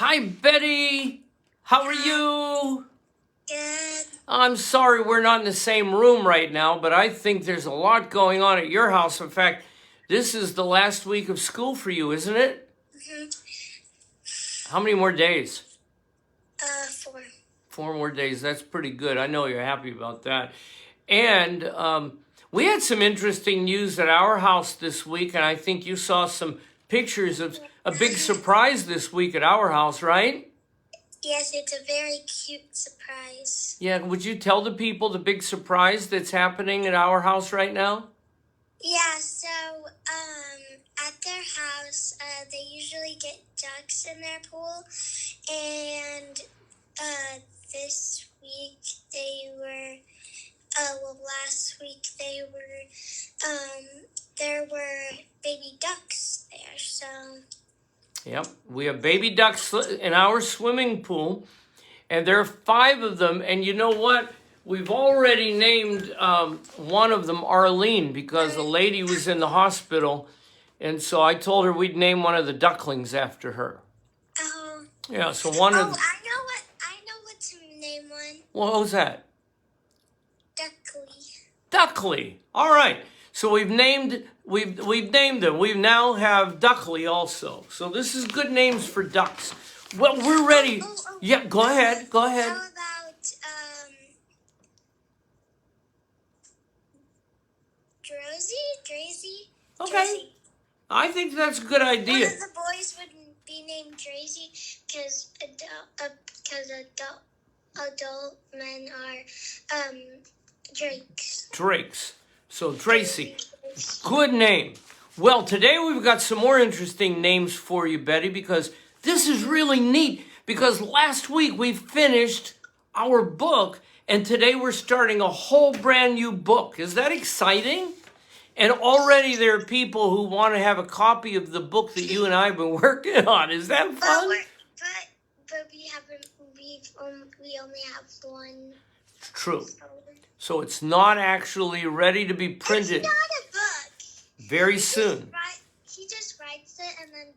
Hi, Betty. How are you? Good. I'm sorry we're not in the same room right now, but I think there's a lot going on at your house. In fact, this is the last week of school for you, isn't it? How many more days? 4. 4 more days. That's pretty good. I know you're happy about that. And we had some interesting news at our house this week, and I think you saw some pictures of a big surprise this week at our house, right? Yes, it's a very cute surprise. Yeah, would you tell the people the big surprise that's happening at our house right now? Yeah, so at their house, they usually get ducks in their pool, and this week they were, last week they were, there were baby ducks there, so. Yep, we have baby ducks in our swimming pool, and there are 5 of them. And you know what? We've already named one of them Arlene because the lady was in the hospital, and so I told her we'd name one of the ducklings after her. Oh. Yeah, so one of. I know what to name one. What was that? Duckly. Duckly. All right. So we've named them. We now have Duckly also. So this is good names for ducks. Well, we're ready. Yeah, go ahead. Go ahead. How about Drazy? Okay. Drazy. I think that's a good idea. One of the boys would be named Drazy because adult men are drakes. Drakes. So Tracy. Good name. Well, today we've got some more interesting names for you, Betty, because this is really neat. Because last week we finished our book, and today we're starting a whole brand new book. Is that exciting? And already there are people who want to have a copy of the book that you and I have been working on. Is that fun? But we only have one. True. So it's not actually ready to be printed. It's not a book. Very soon. He just writes it and then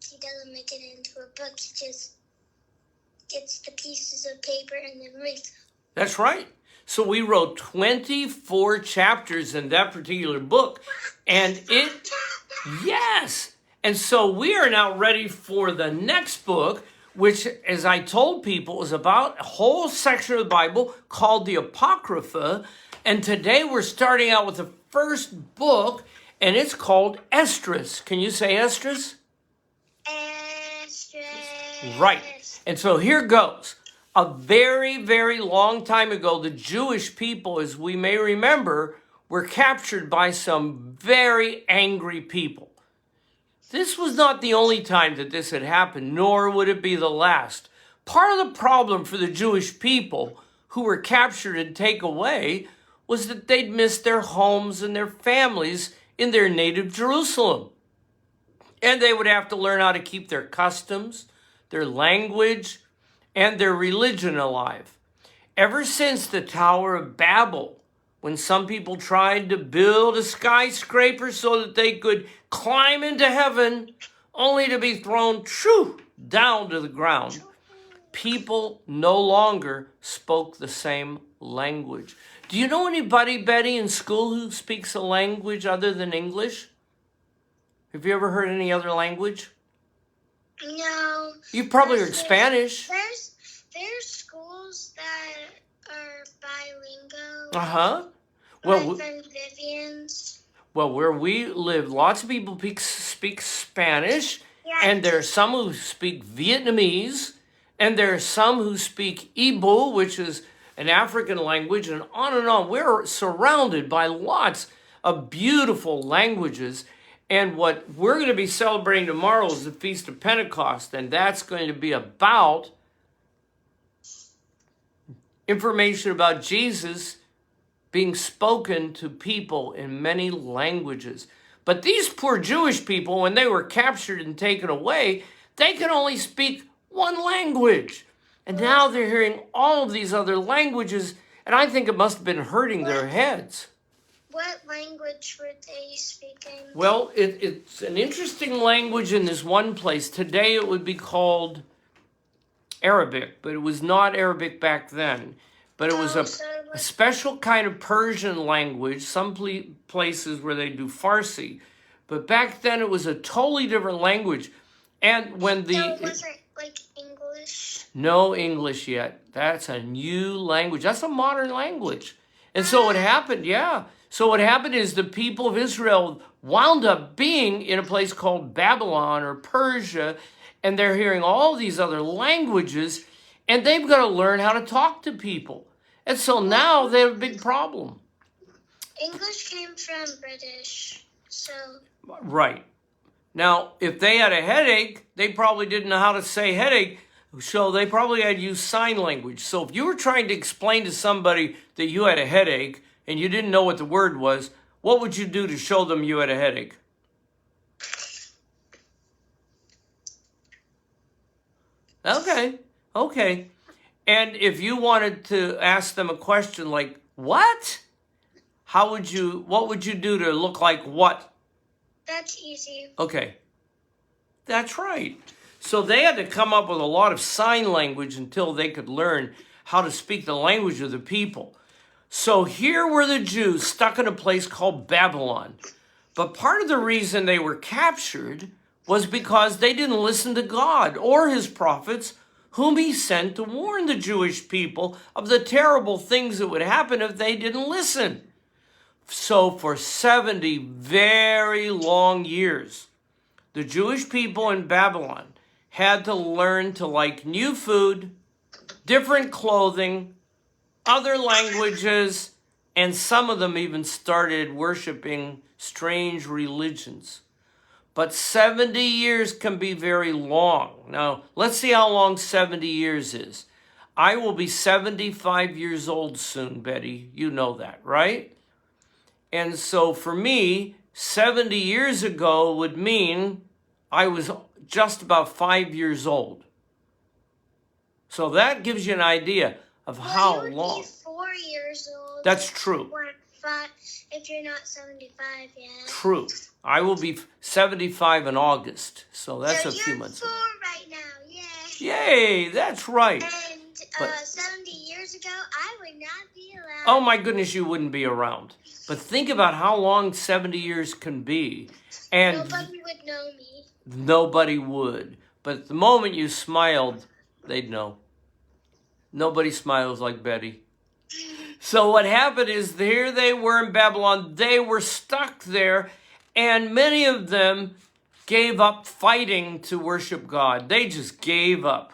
he doesn't make it into a book. He just gets the pieces of paper and then reads. That's right. So we wrote 24 chapters in that particular book. And yes. And so we are now ready for the next book, which, as I told people, is about a whole section of the Bible called the Apocrypha. And today we're starting out with the first book, and it's called Esdras. Can you say Esdras? Esdras. Right. And so here goes. A very, very long time ago, the Jewish people, as we may remember, were captured by some very angry people. This was not the only time that this had happened, nor would it be the last. Part of the problem for the Jewish people who were captured and taken away was that they'd missed their homes and their families in their native Jerusalem. And they would have to learn how to keep their customs, their language, and their religion alive. Ever since the Tower of Babel, when some people tried to build a skyscraper so that they could climb into heaven, only to be thrown down to the ground, people no longer spoke the same language. Do you know anybody, Betty, in school who speaks a language other than English? Have you ever heard any other language? No. You probably heard Spanish. There's schools that are bilingual. Uh-huh. Well, like Vivian's. Well, where we live, lots of people speak Spanish, and there are some who speak Vietnamese, and there are some who speak Igbo, which is an African language, and on and on. We're surrounded by lots of beautiful languages, and what we're going to be celebrating tomorrow is the Feast of Pentecost, and that's going to be about information about Jesus being spoken to people in many languages. But these poor Jewish people, when they were captured and taken away, they could only speak one language. And now they're hearing all of these other languages, and I think it must have been hurting their heads. What language were they speaking? Well, it's an interesting language in this one place. Today it would be called Arabic, but it was not Arabic back then. But it was a special kind of Persian language, some places where they do Farsi. But back then it was a totally different language. And when the... So it wasn't like English? No English yet. That's a new language. That's a modern language. And so what happened, So what happened is the people of Israel wound up being in a place called Babylon or Persia, and they're hearing all these other languages, and they've got to learn how to talk to people. And so now they have a big problem. English came from British, so... Right. Now, if they had a headache, they probably didn't know how to say headache, so they probably had to use sign language. So if you were trying to explain to somebody that you had a headache and you didn't know what the word was, what would you do to show them you had a headache? Okay. And if you wanted to ask them a question like, what? What would you do to look like what? That's easy. Okay. That's right. So they had to come up with a lot of sign language until they could learn how to speak the language of the people. So here were the Jews stuck in a place called Babylon. But part of the reason they were captured was because they didn't listen to God or his prophets, whom he sent to warn the Jewish people of the terrible things that would happen if they didn't listen. So for 70 very long years, the Jewish people in Babylon had to learn to like new food, different clothing, other languages, and some of them even started worshiping strange religions. But 70 years can be very long. Now, let's see how long 70 years is. I will be 75 years old soon, Betty. You know that, right? And so for me, 70 years ago would mean I was just about 5 years old. So that gives you an idea of how long. You would be 4 years old. That's true. If you're not 75 yet. True. I will be 75 in August, so that's a few months. So you're 4 right now, yay! Yay, that's right. And 70 years ago, I would not be allowed. Oh my goodness, you wouldn't be around. But think about how long 70 years can be. And nobody would know me. Nobody would. But the moment you smiled, they'd know. Nobody smiles like Betty. So what happened is here they were in Babylon. They were stuck there, and many of them gave up fighting to worship God. They just gave up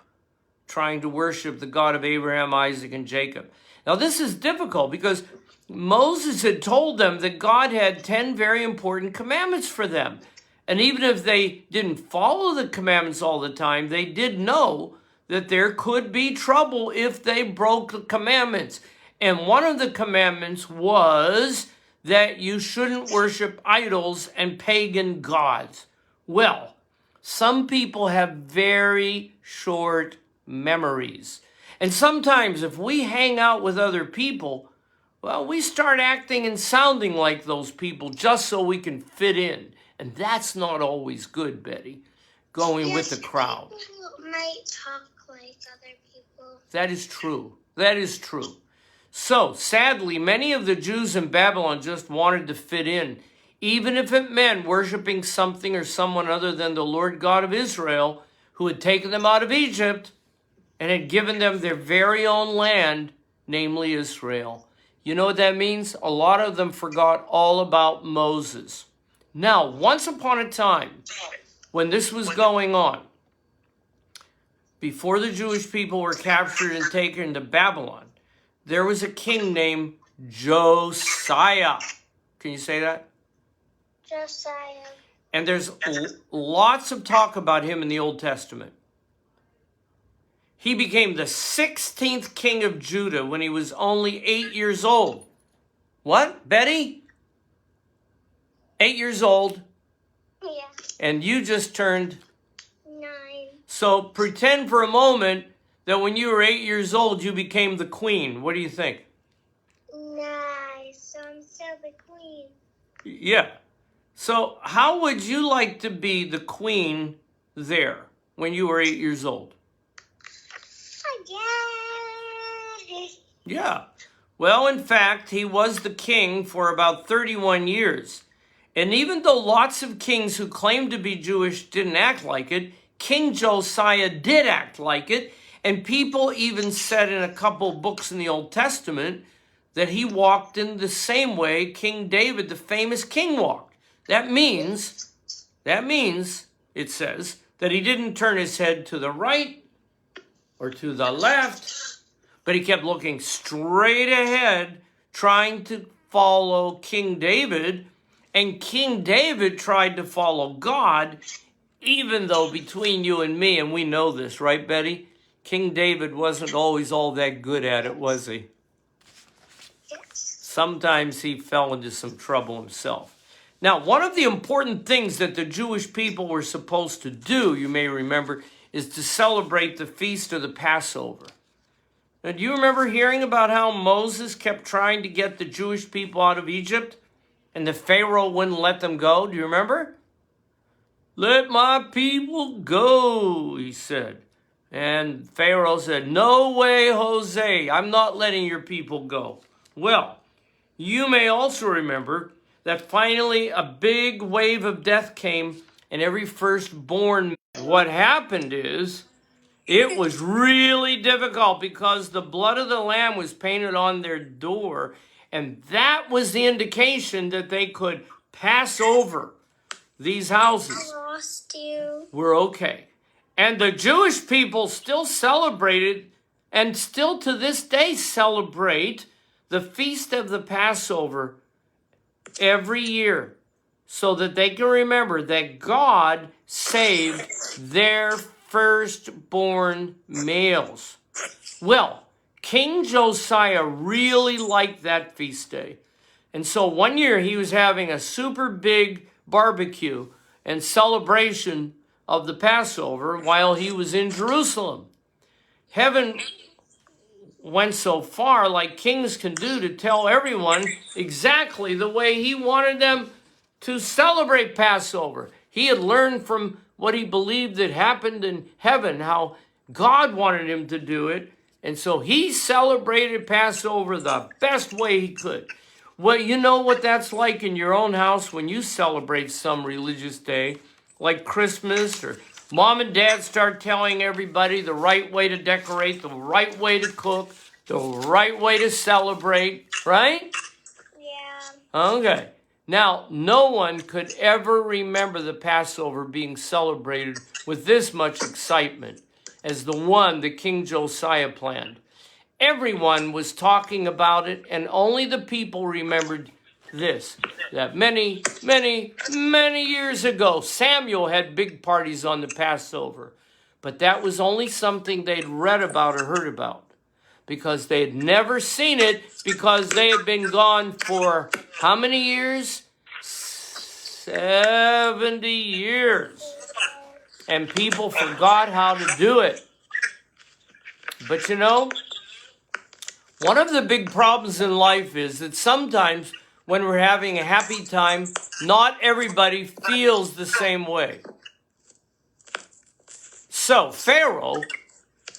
trying to worship the God of Abraham, Isaac, and Jacob. Now this is difficult because Moses had told them that God had 10 very important commandments for them. And even if they didn't follow the commandments all the time, they did know that there could be trouble if they broke the commandments. And one of the commandments was that you shouldn't worship idols and pagan gods. Well, some people have very short memories. And sometimes if we hang out with other people, well, we start acting and sounding like those people just so we can fit in. And that's not always good, Betty, going with the crowd. People might talk like other people. That is true. That is true. So, sadly, many of the Jews in Babylon just wanted to fit in, even if it meant worshiping something or someone other than the Lord God of Israel, who had taken them out of Egypt and had given them their very own land, namely Israel. You know what that means? A lot of them forgot all about Moses. Now, once upon a time, when this was going on, before the Jewish people were captured and taken to Babylon, there was a king named Josiah. Can you say that? Josiah. And there's lots of talk about him in the Old Testament. He became the 16th king of Judah when he was only 8 years old. What, Betty? 8 years old. Yeah. And you just turned 9. So pretend for a moment that when you were 8 years old, you became the queen. What do you think? Nice. So I'm still the queen. Yeah. So how would you like to be the queen there when you were 8 years old? Yeah. Well, in fact, he was the king for about 31 years. And even though lots of kings who claimed to be Jewish didn't act like it, King Josiah did act like it. And people even said in a couple books in the Old Testament that he walked in the same way King David, the famous king, walked. That means, it says, that he didn't turn his head to the right or to the left, but he kept looking straight ahead, trying to follow King David. And King David tried to follow God, even though between you and me, and we know this, right, Betty? King David wasn't always all that good at it, was he? Sometimes he fell into some trouble himself. Now, one of the important things that the Jewish people were supposed to do, you may remember, is to celebrate the feast of the Passover. Now, do you remember hearing about how Moses kept trying to get the Jewish people out of Egypt and the Pharaoh wouldn't let them go? Do you remember? Let my people go, he said. And Pharaoh said, no way, Jose, I'm not letting your people go. Well, you may also remember that finally a big wave of death came and every firstborn. What happened is it was really difficult because the blood of the lamb was painted on their door, and that was the indication that they could pass over these houses. I lost you. We're okay. And the Jewish people still celebrated and still to this day celebrate the feast of the Passover every year so that they can remember that God saved their firstborn males. Well, King Josiah really liked that feast day. And so one year he was having a super big barbecue and celebration of the Passover while he was in Jerusalem. Heaven went so far, like kings can do, to tell everyone exactly the way he wanted them to celebrate Passover. He had learned from what he believed that happened in heaven, how God wanted him to do it. And so he celebrated Passover the best way he could. Well, you know what that's like in your own house when you celebrate some religious day, like Christmas, or mom and dad start telling everybody the right way to decorate, the right way to cook, the right way to celebrate, right? Yeah. Okay. Now, no one could ever remember the Passover being celebrated with this much excitement as the one that King Josiah planned. Everyone was talking about it, and only the people remembered this, that many, many, many years ago, Samuel had big parties on the Passover. But that was only something they'd read about or heard about, because they had never seen it, because they had been gone for how many years? 70 years. And people forgot how to do it. But you know, one of the big problems in life is that sometimes when we're having a happy time, not everybody feels the same way. So Pharaoh,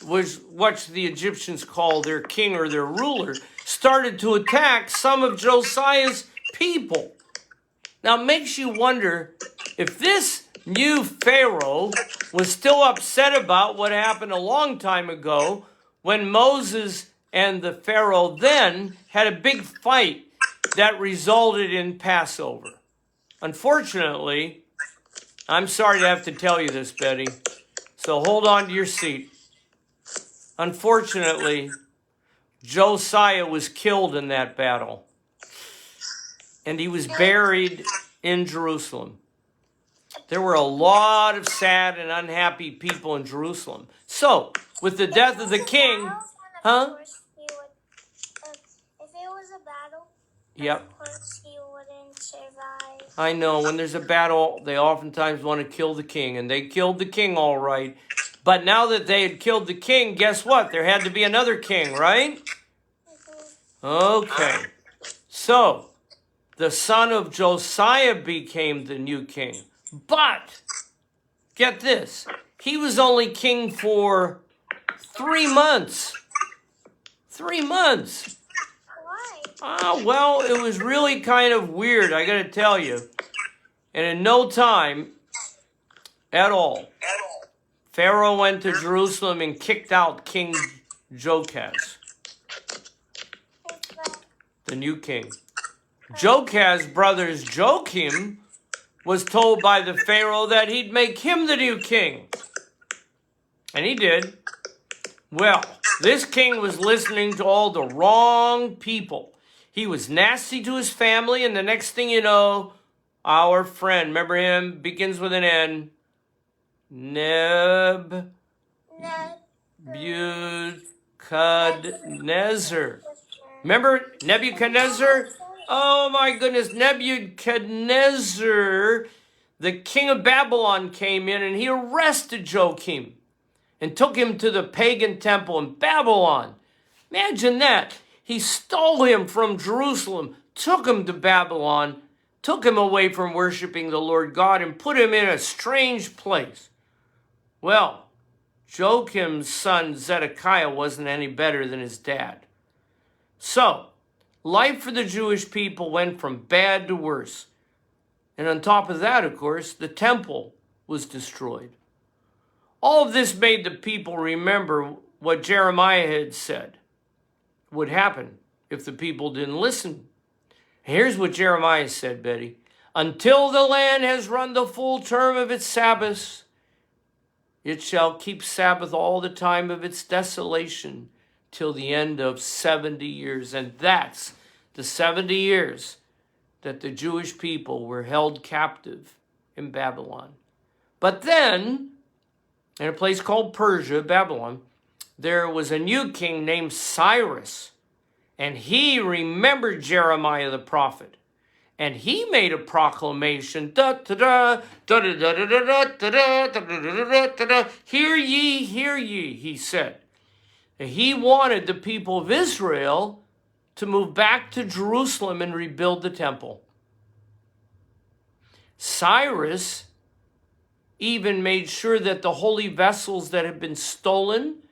was what the Egyptians call their king or their ruler, started to attack some of Josiah's people. Now it makes you wonder if this new Pharaoh was still upset about what happened a long time ago when Moses and the Pharaoh then had a big fight that resulted in Passover. Unfortunately, I'm sorry to have to tell you this, Betty, so hold on to your seat. Unfortunately, Josiah was killed in that battle, and he was buried in Jerusalem. There were a lot of sad and unhappy people in Jerusalem. So, with the death of the king, huh? If it was a battle, Yep. of course he wouldn't survive. I know, when there's a battle, they oftentimes want to kill the king, and they killed the king all right. But now that they had killed the king, guess what? There had to be another king, right? Okay. So, the son of Josiah became the new king. But, get this, he was only king for 3 months. 3 months. Why? Well, it was really kind of weird, I got to tell you. And in no time at all, Pharaoh went to Jerusalem and kicked out King Jokaz, the new king. Jokaz's brothers Joachim was told by the Pharaoh that he'd make him the new king. And he did. Well, this king was listening to all the wrong people. He was nasty to his family, and the next thing you know, our friend, remember him, begins with an N, Nebuchadnezzar. Remember Nebuchadnezzar? Oh my goodness, Nebuchadnezzar, the king of Babylon, came in and he arrested Joachim and took him to the pagan temple in Babylon. Imagine that. He stole him from Jerusalem, took him to Babylon, took him away from worshiping the Lord God, and put him in a strange place. Well, Joachim's son Zedekiah wasn't any better than his dad. So, life for the Jewish people went from bad to worse. And on top of that, of course, the temple was destroyed. All of this made the people remember what Jeremiah had said would happen if the people didn't listen. Here's what Jeremiah said, Betty. Until the land has run the full term of its Sabbaths, it shall keep Sabbath all the time of its desolation till the end of 70 years. And that's the 70 years that the Jewish people were held captive in Babylon. But then, in a place called Persia, Babylon, there was a new king named Cyrus. And he remembered Jeremiah the prophet. And he made a proclamation. Hear ye, he said. And he wanted the people of Israel to move back to Jerusalem and rebuild the temple. Cyrus even made sure that the holy vessels that had been stolen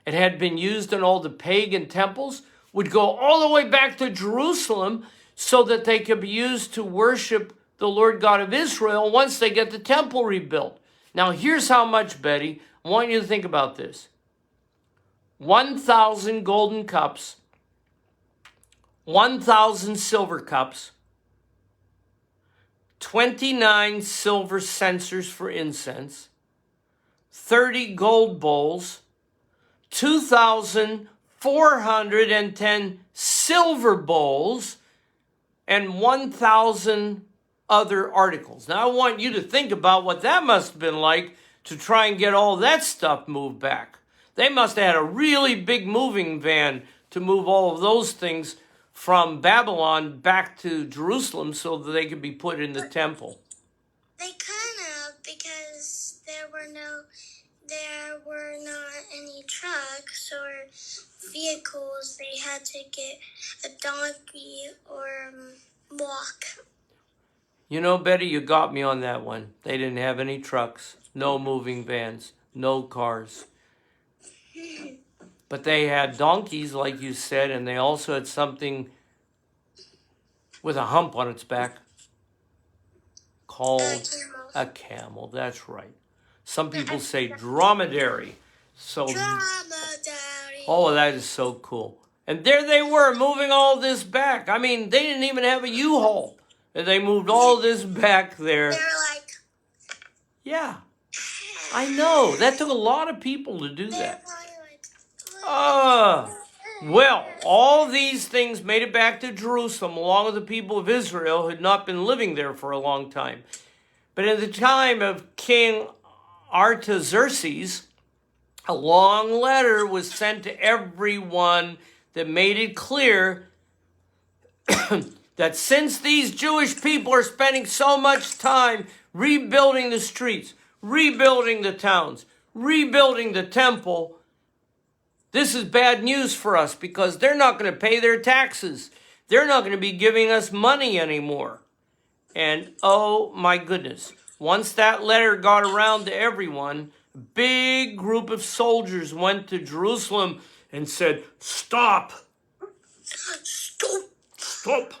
and had been used in all the pagan temples would go all the way back to Jerusalem so that they could be used to worship the Lord God of Israel once they get the temple rebuilt. Now, here's how much, Betty. I want you to think about this. 1,000 golden cups, 1,000 silver cups, 29 silver censers for incense, 30 gold bowls, 2,410 silver bowls, and 1,000 other articles. Now, I want you to think about what that must have been like to try and get all that stuff moved back. They must have had a really big moving van to move all of those things from Babylon back to Jerusalem so that they could be put in the temple. They kind of, because there were not any trucks or vehicles. They had to get a donkey or walk. You know, Betty, you got me on that one. They didn't have any trucks, no moving vans, no cars. But they had donkeys, like you said, and they also had something with a hump on its back called a camel. That's right. Some people say dromedary. So, Dromedary. oh, that is so cool. And there they were, moving all this back. I mean, they didn't even have a U-Haul. And they moved all this back there. They're like... Yeah, I know. That took a lot of people to do that. Well, all these things made it back to Jerusalem along with the people of Israel who had not been living there for a long time. But at the time of King Artaxerxes, a long letter was sent to everyone that made it clear that since these Jewish people are spending so much time rebuilding the streets, rebuilding the towns, rebuilding the temple, this is bad news for us because they're not going to pay their taxes. they're not going to be giving us money anymore. And oh my goodness, once that letter got around to everyone, a big group of soldiers went to Jerusalem and said, stop. Stop.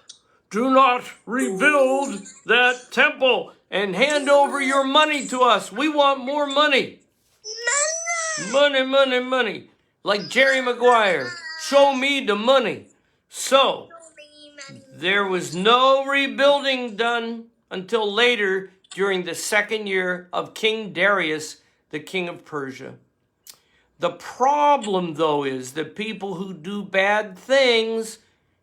Do not rebuild that temple and hand over your money to us. We want more money. Money. Like Jerry Maguire, show me the money. So, there was no rebuilding done until later during the second year of King Darius, the king of Persia. The problem, though, is that people who do bad things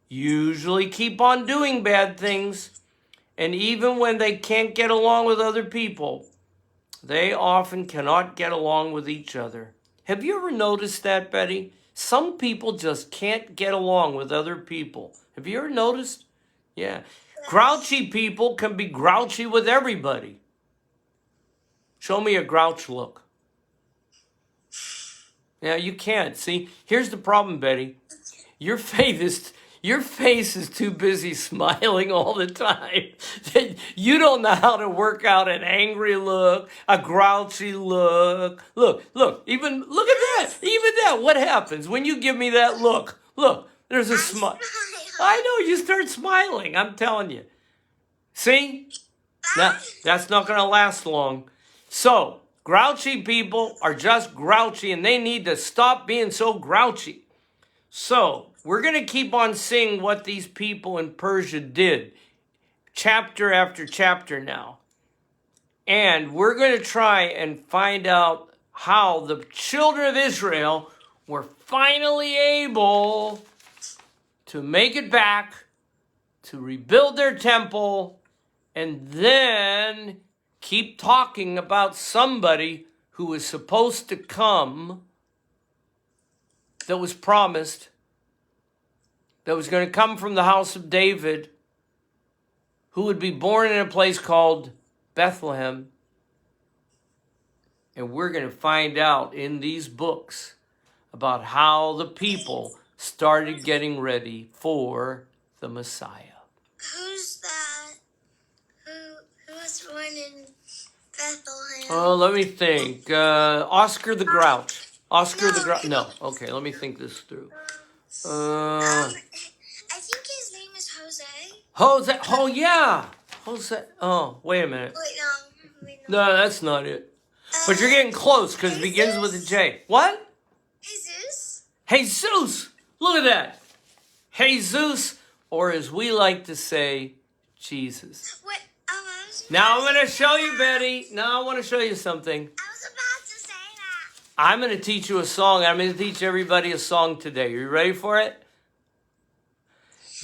usually keep on doing bad things. And even when they can't get along with other people, they often cannot get along with each other. Have you ever noticed that, Betty? Some people just can't get along with other people. Have you ever noticed? Yeah. Grouchy people can be grouchy with everybody. Show me a grouch look. Yeah, you can't. See, here's the problem, Betty. Your face is too busy smiling all the time. You don't know how to work out an angry look, a grouchy look. Look, even look at that. Even that. What happens when you give me that look? Look, there's a smile. I know, you start smiling. I'm telling you. See? Now, that's not going to last long. So, grouchy people are just grouchy, and they need to stop being so grouchy. So, we're going to keep on seeing what these people in Persia did, chapter after chapter now. And we're going to try and find out how the children of Israel were finally able to make it back, to rebuild their temple, and then keep talking about somebody who was supposed to come, that was promised, that was going to come from the house of David, who would be born in a place called Bethlehem. And we're going to find out in these books about how the people started getting ready for the Messiah. Who's that? Who was born in Bethlehem? Oh, let me think. Oscar the Grouch. The Grouch. No. Okay, let me think this through. I think his name is Jose. Jose. Oh, yeah. Jose. Oh, wait a minute. Wait, no. No, that's not it. But you're getting close because it begins with a J. What? Jesus. Look at that. Jesus, or as we like to say, Jesus. Wait, Now I'm going to show you, Betty. Now I want to show you something. I was about to say that. I'm going to teach you a song. I'm going to teach everybody a song today. You ready for it?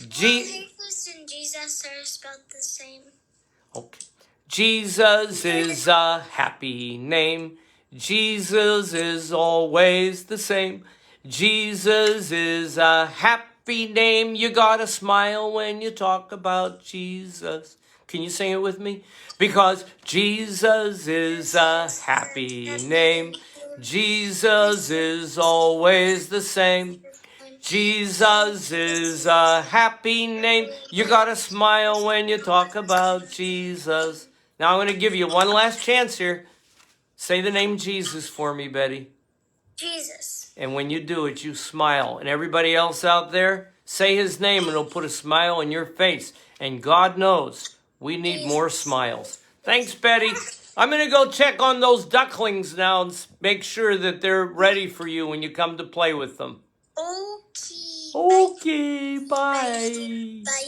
Jesus and Jesus are spelled the same. Okay. Jesus is a happy name. Jesus is always the same. Jesus is a happy name. You gotta smile when you talk about Jesus. Can you sing it with me? Because Jesus is a happy name. Jesus is always the same. Jesus is a happy name. You gotta smile when you talk about Jesus. Now I'm going to give you one last chance here. Say the name Jesus for me, Betty. Jesus. And when you do it, you smile. And everybody else out there, say his name and it'll put a smile on your face. And God knows we need more smiles. Thanks, Betty. I'm going to go check on those ducklings now and make sure that they're ready for you when you come to play with them. Okay. Okay, bye. Bye.